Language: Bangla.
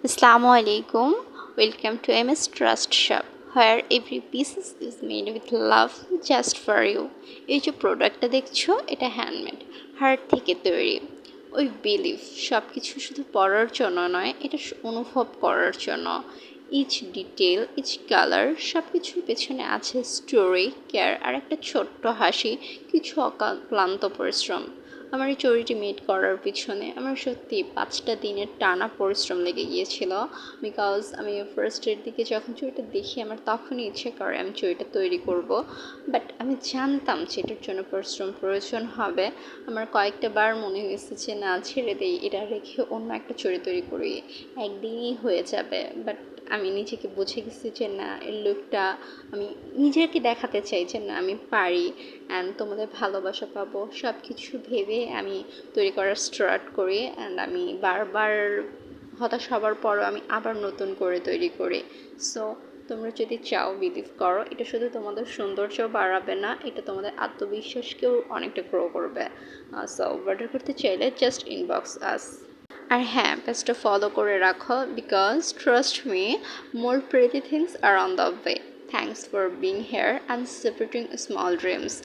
Assalamu alaikum. Welcome to MS Trust Shop, where every piece is made with love just for you. এই যে প্রোডাক্টটা দেখছো এটা হ্যান্ডমেড, হার্ট থেকে তৈরি। ওই বিলিভ সব কিছু শুধু পড়ার জন্য নয়, এটা অনুভব করার জন্য। ইচ ডিটেল, ইচ কালার, সব কিছুর পেছনে আছে স্টোরি, কেয়ার আর একটা ছোট্ট হাসি, কিছু অক্লান্ত পরিশ্রম। আমার এই চুড়িটি মেড করার পিছনে আমার সত্যি 5টা দিনের টানা পরিশ্রম লেগে গিয়েছিল। বিকজ আমি ফার্স্টের দিকে যখন চুড়িটা দেখি আমার তখনই ইচ্ছে করে আমি চুড়িটা তৈরি করব। বাট আমি জানতাম যে এটার জন্য পরিশ্রম প্রয়োজন হবে। আমার কয়েকটা বার মনে হয়েছে যে না, ছেড়ে দেই, এটা রেখে অন্য একটা চুড়ি তৈরি করি, একদিনই হয়ে যাবে। বাট আমি নিজেকে বুঝে গেছি যে না, এর লুকটা আমি নিজেকে দেখাতে চাই যে না আমি পারি অ্যান্ড তোমাদের ভালোবাসা পাবো, সব কিছু ভেবে আমি তৈরি করার স্টার্ট করি। অ্যান্ড আমি বারবার হতাশ হবার পরও আমি আবার নতুন করে তৈরি করি। সো তোমরা যদি চাও, বিলিভ করো, এটা শুধু তোমাদের সৌন্দর্য বাড়াবে না, এটা তোমাদের আত্মবিশ্বাসকেও অনেকটা গ্রো করবে। সো অর্ডার করতে চাইলে জাস্ট ইনবক্স আস। আর হ্যাঁ, পেজটা ফলো করে রাখো, because trust me, more pretty things are on the way. Thanks for being here and supporting small dreams.